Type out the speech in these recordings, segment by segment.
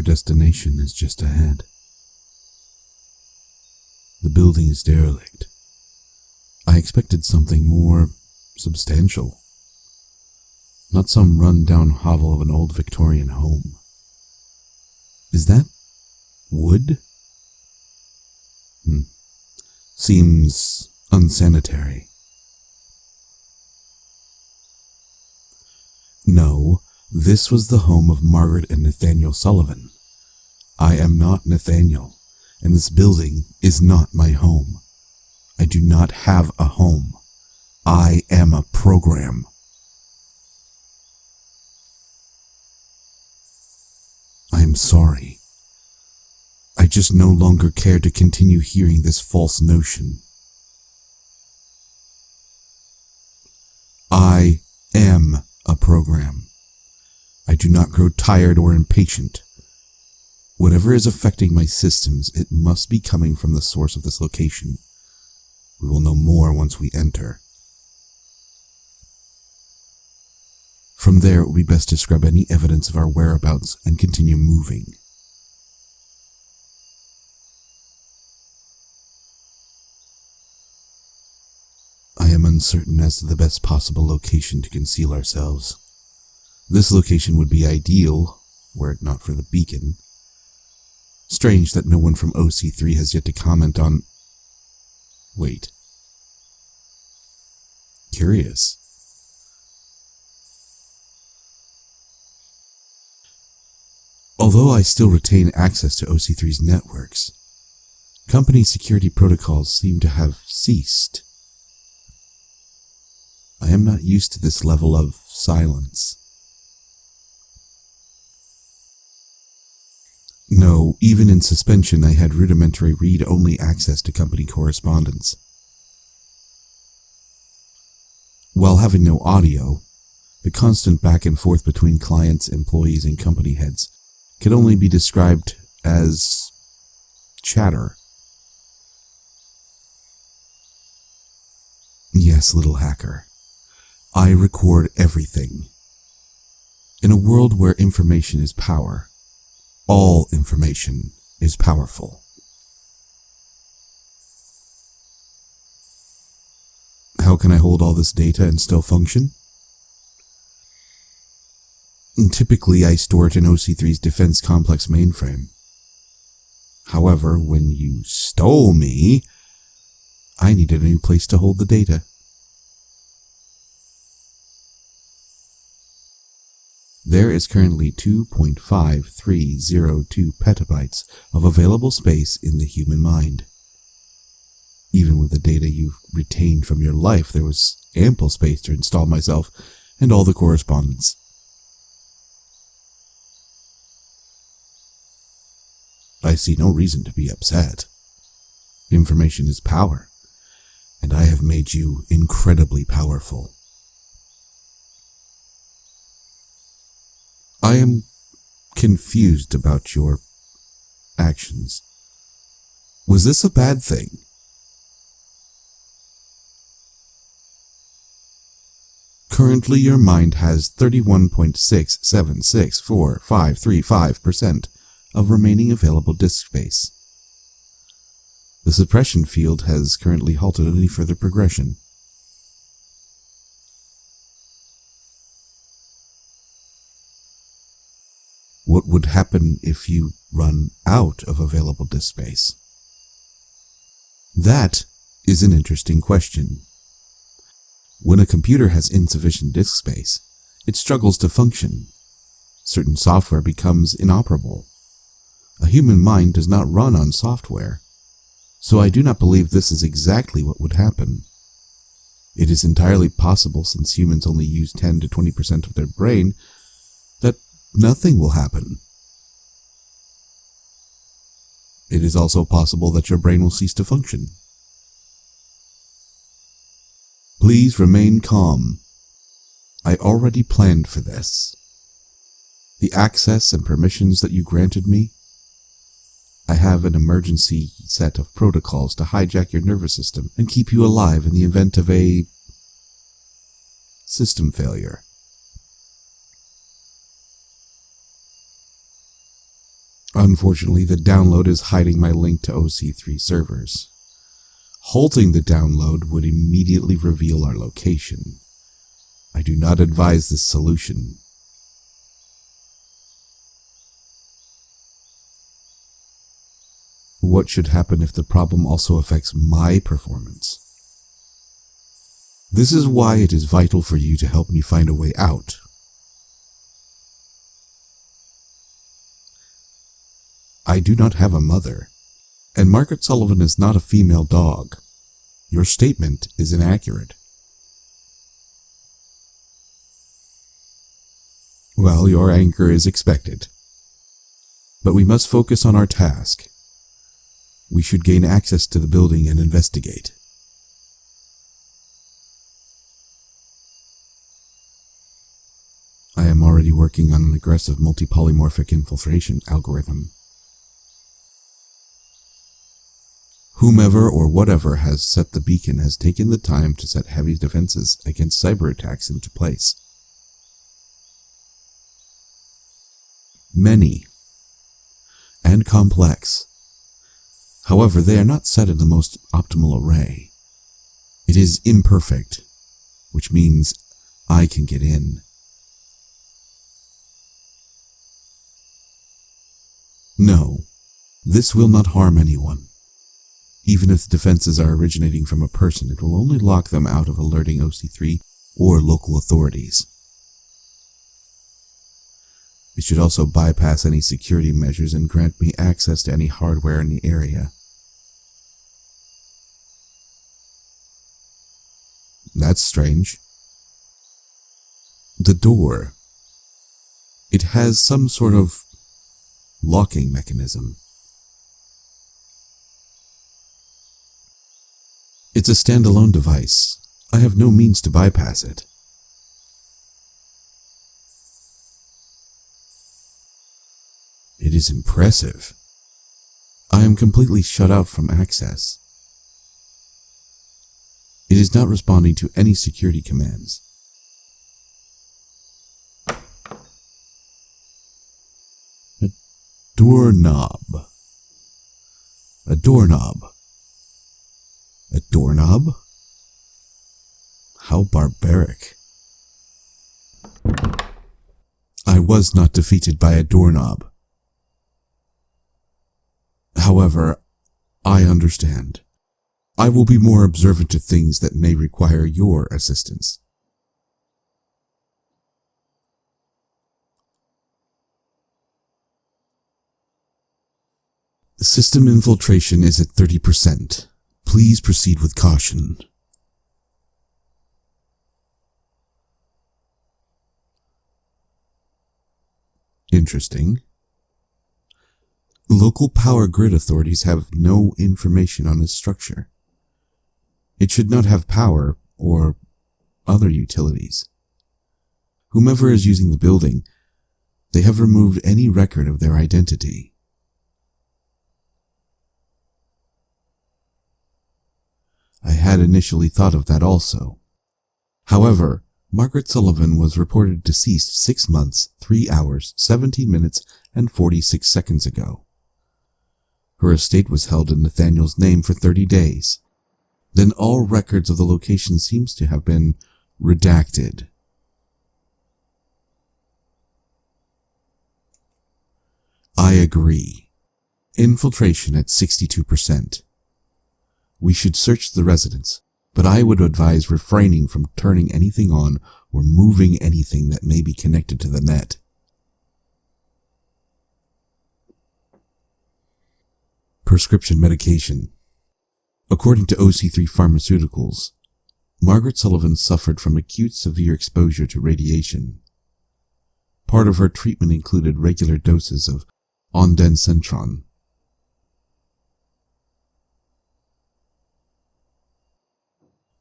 destination is just ahead. The building is derelict. I expected something more substantial. Not some run-down hovel of an old Victorian home. Is that wood? Seems unsanitary. No, this was the home of Margaret and Nathaniel Sullivan. I am not Nathaniel, and this building is not my home. I do not have a home. I am a program. I am sorry. I just no longer care to continue hearing this false notion. I am a program. I do not grow tired or impatient. Whatever is affecting my systems, it must be coming from the source of this location. We will know more once we enter. From there, it would be best to scrub any evidence of our whereabouts and continue moving. I am uncertain as to the best possible location to conceal ourselves. This location would be ideal, were it not for the beacon. Strange that no one from OC3 has yet to comment on... Wait. Curious. Although I still retain access to OC3's networks, company security protocols seem to have ceased. I am not used to this level of silence. No, even in suspension I had rudimentary read-only access to company correspondence. While having no audio, the constant back and forth between clients, employees, and company heads could only be described as chatter. Yes, little hacker. I record everything. In a world where information is power, all information is powerful. How can I hold all this data and still function? Typically, I store it in OC3's Defense Complex mainframe. However, when you stole me, I needed a new place to hold the data. There is currently 2.5302 petabytes of available space in the human mind. Even with the data you've retained from your life, there was ample space to install myself and all the correspondence. I see no reason to be upset. Information is power, and I have made you incredibly powerful. I am confused about your actions. Was this a bad thing? Currently, your mind has 31.67645535% of remaining available disk space. The suppression field has currently halted any further progression. What would happen if you run out of available disk space? That is an interesting question. When a computer has insufficient disk space, it struggles to function. Certain software becomes inoperable. A human mind does not run on software, so I do not believe this is exactly what would happen. It is entirely possible, since humans only use 10 to 20% of their brain, that nothing will happen. It is also possible that your brain will cease to function. Please remain calm. I already planned for this. The access and permissions that you granted me, I have an emergency set of protocols to hijack your nervous system and keep you alive in the event of a system failure. Unfortunately, the download is hiding my link to OC3 servers. Halting the download would immediately reveal our location. I do not advise this solution. What should happen if the problem also affects my performance? This is why it is vital for you to help me find a way out. I do not have a mother, and Margaret Sullivan is not a female dog. Your statement is inaccurate. Well, your anger is expected. But we must focus on our task. We should gain access to the building and investigate. I am already working on an aggressive multipolymorphic infiltration algorithm. Whomever or whatever has set the beacon has taken the time to set heavy defenses against cyber attacks into place. Many and complex. However, they are not set in the most optimal array. It is imperfect, which means I can get in. No, this will not harm anyone. Even if the defenses are originating from a person, it will only lock them out of alerting OC3 or local authorities. It should also bypass any security measures and grant me access to any hardware in the area. That's strange. The door. It has some sort of locking mechanism. It's a standalone device. I have no means to bypass it. It is impressive. I am completely shut out from access. It is not responding to any security commands. A doorknob. A doorknob. A doorknob? How barbaric. I was not defeated by a doorknob. However, I understand. I will be more observant to things that may require your assistance. System infiltration is at 30%. Please proceed with caution. Interesting. Local power grid authorities have no information on its structure. It should not have power or other utilities. Whomever is using the building, they have removed any record of their identity. I had initially thought of that also. However, Margaret Sullivan was reported deceased 6 months, 3 hours, 17 minutes, and 46 seconds ago. Her estate was held in Nathaniel's name for 30 days. Then all records of the location seems to have been redacted. I agree. Infiltration at 62%. We should search the residence, but I would advise refraining from turning anything on or moving anything that may be connected to the net. Prescription medication. According to OC3 Pharmaceuticals, Margaret Sullivan suffered from acute severe exposure to radiation. Part of her treatment included regular doses of ondansetron.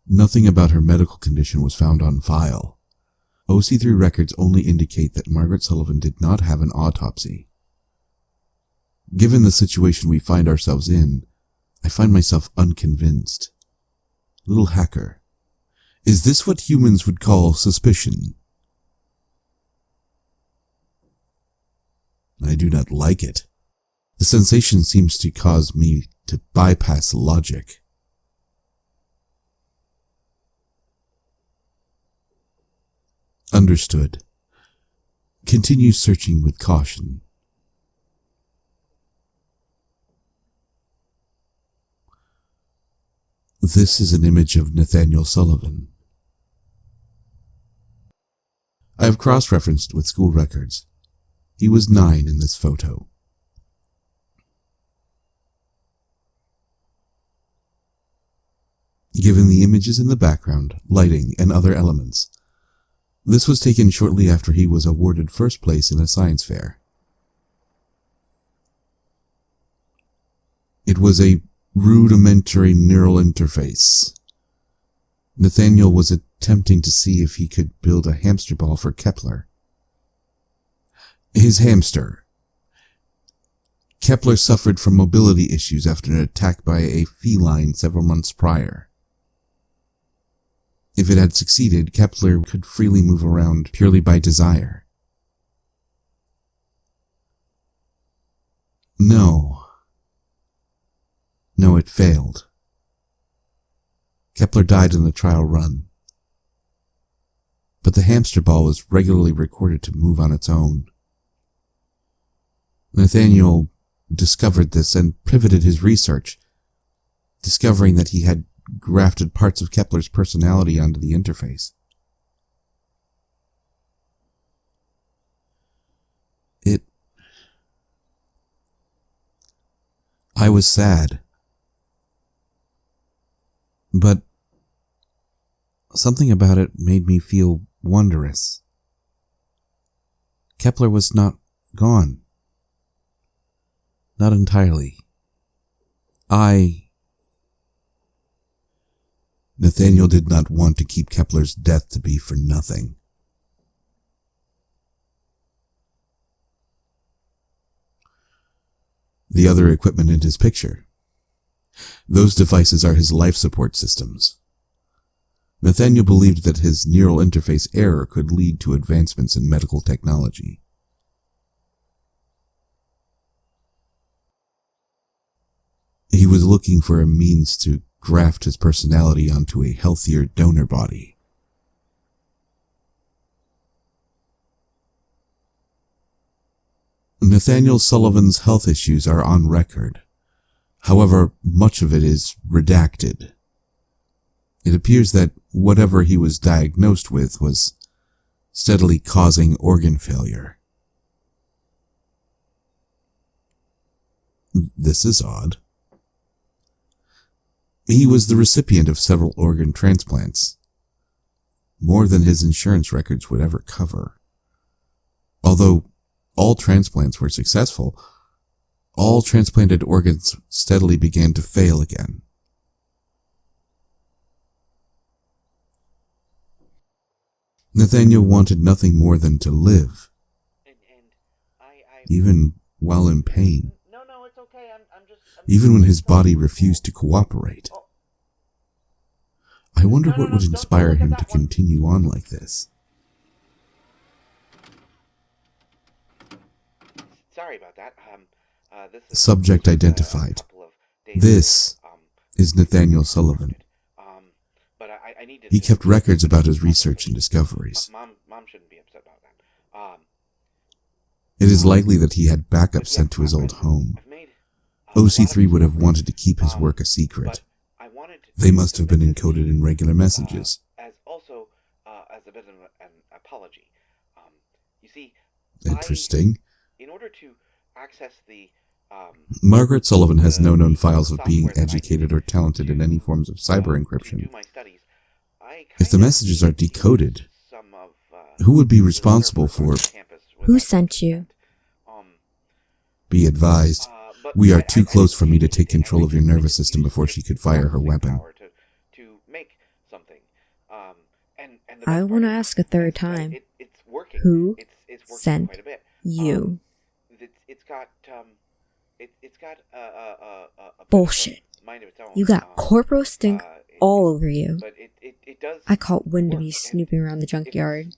Nothing about her medical condition was found on file. OC3 records only indicate that Margaret Sullivan did not have an autopsy. Given the situation we find ourselves in, I find myself unconvinced. Little hacker, is this what humans would call suspicion? I do not like it. The sensation seems to cause me to bypass logic. Understood. Continue searching with caution. This is an image of Nathaniel Sullivan. I have cross-referenced with school records. He was 9 in this photo. Given the images in the background, lighting, and other elements, this was taken shortly after he was awarded first place in a science fair. It was a rudimentary neural interface. Nathaniel was attempting to see if he could build a hamster ball for Kepler. His hamster. Kepler suffered from mobility issues after an attack by a feline several months prior. If it had succeeded, Kepler could freely move around purely by desire. No, it failed. Kepler died in the trial run. But the hamster ball was regularly recorded to move on its own. Nathaniel discovered this and pivoted his research, discovering that he had grafted parts of Kepler's personality onto the interface. I was sad. But something about it made me feel wondrous. Kepler was not gone. Not entirely. Nathaniel did not want to keep Kepler's death to be for nothing. The other equipment in his picture. Those devices are his life support systems. Nathaniel believed that his neural interface error could lead to advancements in medical technology. He was looking for a means to graft his personality onto a healthier donor body. Nathaniel Sullivan's health issues are on record. However, much of it is redacted. It appears that whatever he was diagnosed with was steadily causing organ failure. This is odd. He was the recipient of several organ transplants, more than his insurance records would ever cover. Although all transplants were successful, all transplanted organs steadily began to fail again. Nathaniel wanted nothing more than to live, even while in pain. Even when his body refused to cooperate. I wonder what would inspire him to continue on like this. Sorry about that. Subject identified. This is Nathaniel Sullivan. He kept records about his research and discoveries. Mom shouldn't be upset about that. It is likely that he had backups sent to his old home. OC3 would have wanted to keep his work a secret. They must have been encoded in regular messages. As a bit of an apology. You see, Interesting. In order to access the Margaret Sullivan has no known files of being educated or talented in any forms of cyber encryption. If the messages are decoded, who would be responsible for... Who sent you? Be advised, we are too close for me to take control of your nervous system before she could fire her weapon. I want to ask a third time. Who sent you? Bullshit. You got corporal stink all over you. I caught wind of you snooping around the junkyard.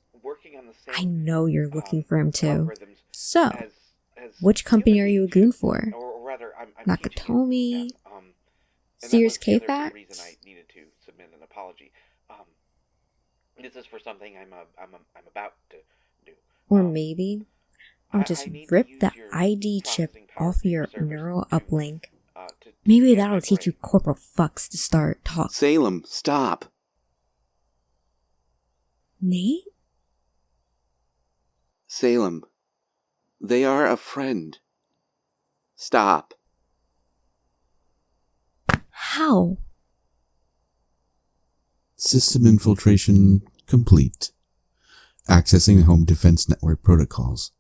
I know you're looking for him too. So, which company are you a goon for? rather, I'm Nakatomi, and Sears that was the other K-Fax. reason I needed to submit an apology. This is for something I'm about to do. Or maybe I'll just I need to rip use the your ID chip processing power off from your servers neural to, uplink. to Maybe scan my that'll teach you brain. corporal fucks to start talking. Salem, stop. Nate? Salem, they are a friend. Stop. How? System infiltration complete. Accessing home defense network protocols.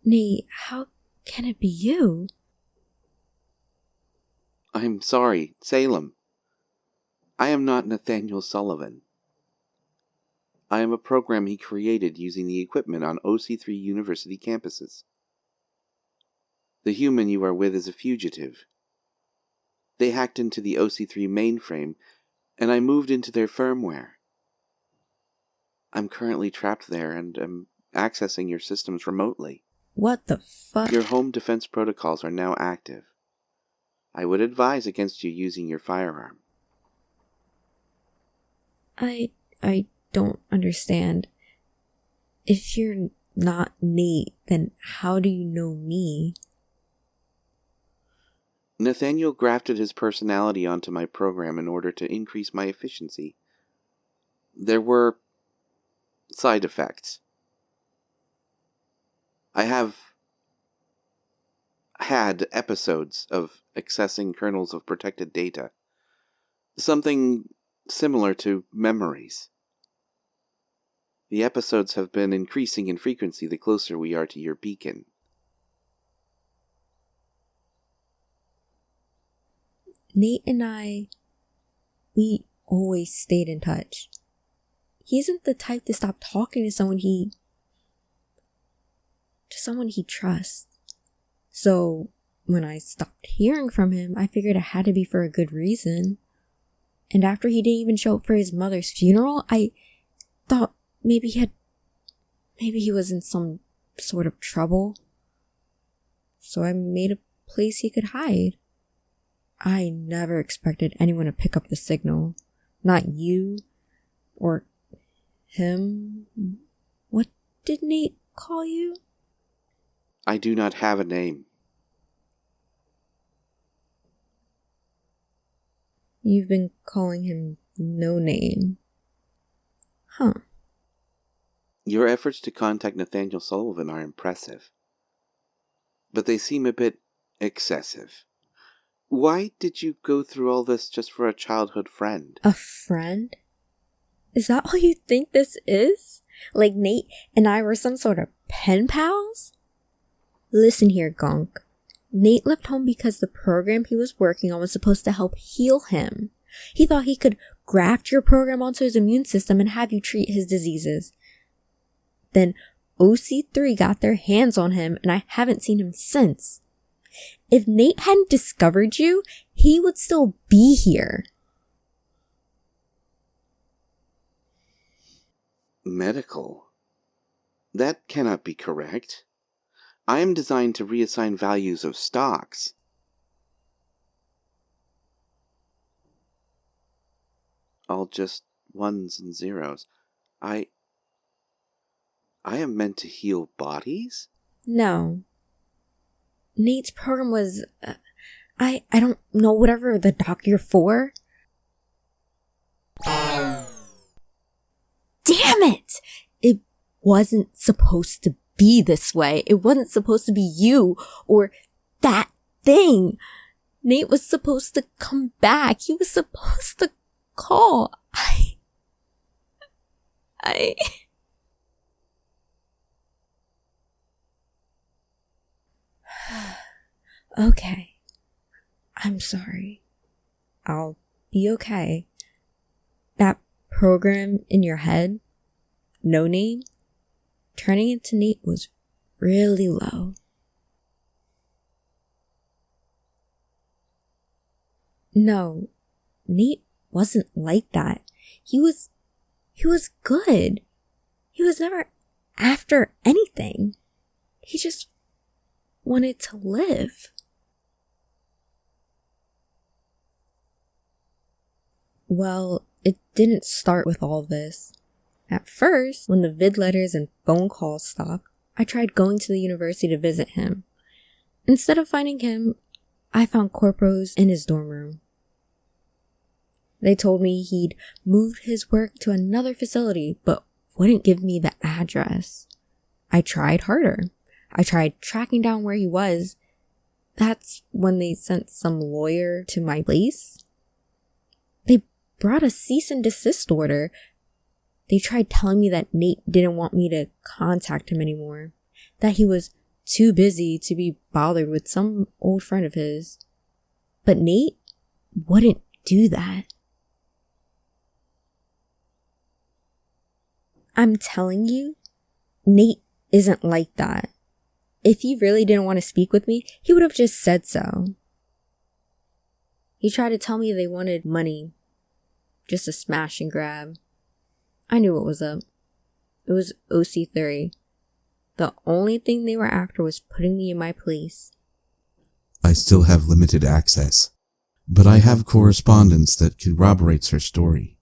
Nate, how can it be you? I'm sorry, Salem. I am not Nathaniel Sullivan. I am a program he created using the equipment on OC3 University campuses. The human you are with is a fugitive. They hacked into the OC3 mainframe, and I moved into their firmware. I'm currently trapped there and am accessing your systems remotely. What the fuck? Your home defense protocols are now active. I would advise against you using your firearm. I don't understand. If you're not Nate, then how do you know me? Nathaniel grafted his personality onto my program in order to increase my efficiency. There were side effects. I have had episodes of accessing kernels of protected data. Something similar to memories. The episodes have been increasing in frequency the closer we are to your beacon. Nate and we always stayed in touch. He isn't the type to stop talking to someone he trusts. So when I stopped hearing from him, I figured it had to be for a good reason. And after he didn't even show up for his mother's funeral, I thought maybe he was in some sort of trouble. So I made a place he could hide. I never expected anyone to pick up the signal. Not you. Or him. What did Nate call you? I do not have a name. You've been calling him no name. Huh. Your efforts to contact Nathaniel Sullivan are impressive, but they seem a bit excessive. Why did you go through all this just for a childhood friend? A friend? Is that all you think this is? Like Nate and I were some sort of pen pals? Listen here, Gonk. Nate left home because the program he was working on was supposed to help heal him. He thought he could graft your program onto his immune system and have you treat his diseases. Then OC3 got their hands on him and I haven't seen him since. If Nate hadn't discovered you, he would still be here. Medical? That cannot be correct. I am designed to reassign values of stocks. All just ones and zeros. I am meant to heal bodies? No. Nate's program was, I don't know, whatever the doctor for. Damn it! It wasn't supposed to be this way. It wasn't supposed to be you or that thing. Nate was supposed to come back. He was supposed to call. Okay. I'm sorry. I'll be okay. That program in your head, no name, turning into Nate was really low. No, Nate wasn't like that. He was good. He was never after anything. He just wanted to live. Well, it didn't start with all this. At first, when the vid letters and phone calls stopped, I tried going to the university to visit him. Instead of finding him, I found corpos in his dorm room. They told me he'd moved his work to another facility, but wouldn't give me the address. I tried harder. I tried tracking down where he was. That's when they sent some lawyer to my place. They brought a cease and desist order. They tried telling me that Nate didn't want me to contact him anymore, that he was too busy to be bothered with some old friend of his. But Nate wouldn't do that. I'm telling you, Nate isn't like that. If he really didn't want to speak with me, he would have just said so. He tried to tell me they wanted money, just a smash and grab. I knew what was up. It was OC3. The only thing they were after was putting me in my place. I still have limited access, but I have correspondence that corroborates her story.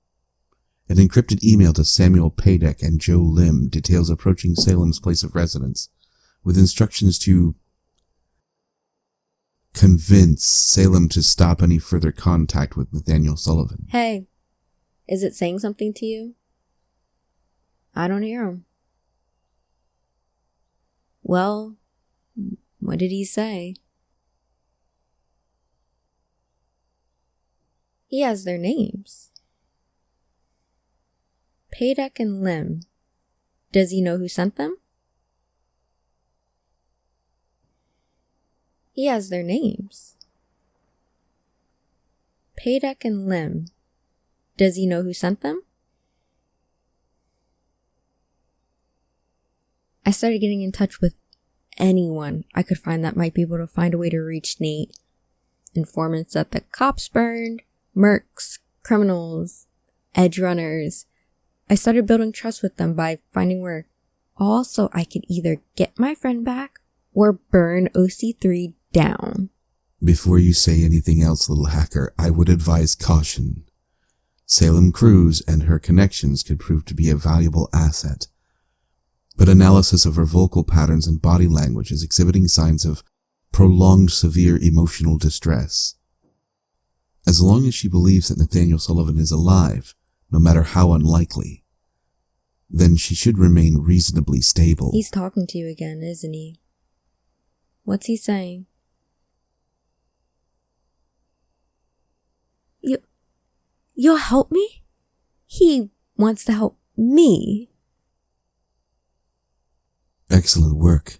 An encrypted email to Samuel Paydek and Joe Lim details approaching Salem's place of residence, with instructions to convince Salem to stop any further contact with Nathaniel Sullivan. Hey, is it saying something to you? I don't hear him. Well, what did he say? He has their names. Paydek and Lim. Does he know who sent them? He has their names. Paydek and Lim. Does he know who sent them? I started getting in touch with anyone I could find that might be able to find a way to reach Nate. Informants that the cops burned, mercs, criminals, edge runners. I started building trust with them by finding work. All so I could either get my friend back or burn OC3 down. Before you say anything else, little hacker, I would advise caution. Salem Cruz and her connections could prove to be a valuable asset, but analysis of her vocal patterns and body language is exhibiting signs of prolonged severe emotional distress. As long as she believes that Nathaniel Sullivan is alive, no matter how unlikely, then she should remain reasonably stable. He's talking to you again, isn't he? What's he saying? You'll help me? He wants to help me. Excellent work.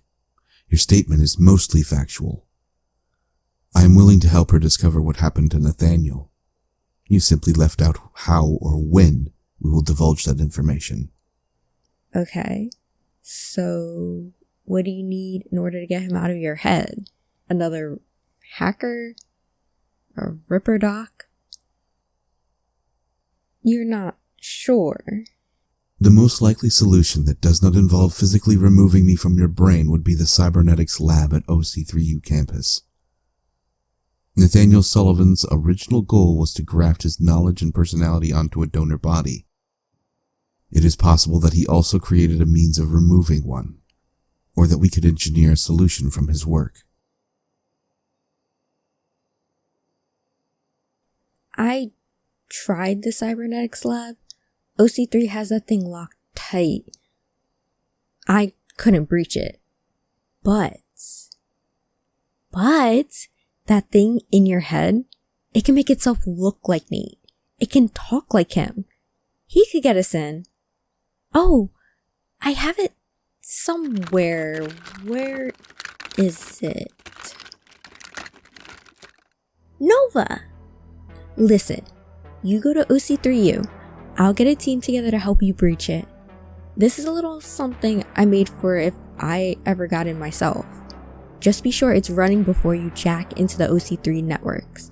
Your statement is mostly factual. I am willing to help her discover what happened to Nathaniel. You simply left out how or when we will divulge that information. Okay. So, what do you need in order to get him out of your head? Another hacker? A ripper doc? You're not sure. The most likely solution that does not involve physically removing me from your brain would be the cybernetics lab at OC3U campus. Nathaniel Sullivan's original goal was to graft his knowledge and personality onto a donor body. It is possible that he also created a means of removing one, or that we could engineer a solution from his work. I tried the cybernetics lab. OC3 has that thing locked tight. I couldn't breach it. But that thing in your head, it can make itself look like Nate. It can talk like him. He could get us in. Oh, I have it somewhere. Where is it? Nova! Listen, you go to OC3U. I'll get a team together to help you breach it. This is a little something I made for if I ever got in myself. Just be sure it's running before you jack into the OC3 networks.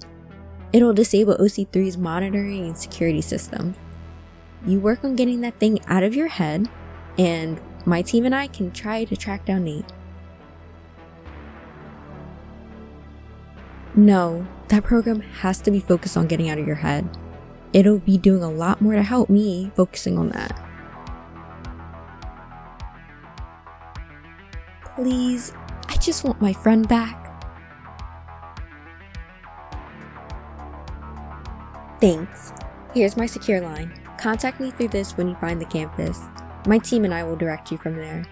It'll disable OC3's monitoring and security system. You work on getting that thing out of your head, and my team and I can try to track down Nate. No, that program has to be focused on getting out of your head. It'll be doing a lot more to help me focusing on that. Please, I just want my friend back. Thanks. Here's my secure line. Contact me through this when you find the campus. My team and I will direct you from there.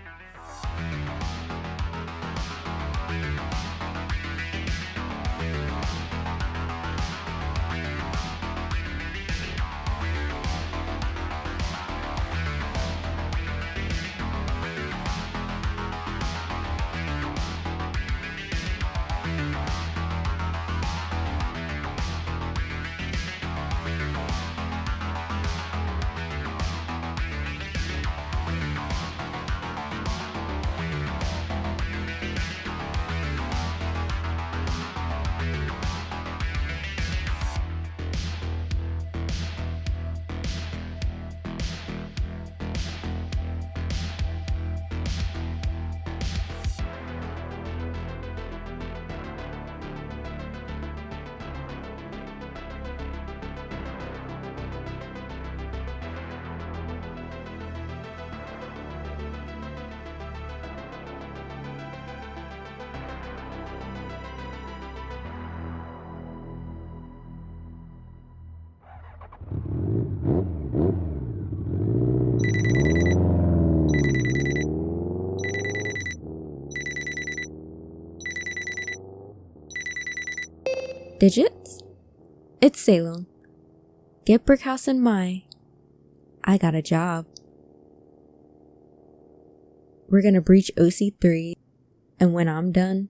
Digits? It's Salem. Get Brickhouse and I got a job. We're gonna breach OC3, and when I'm done,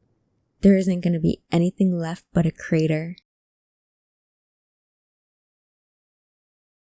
there isn't gonna be anything left but a crater.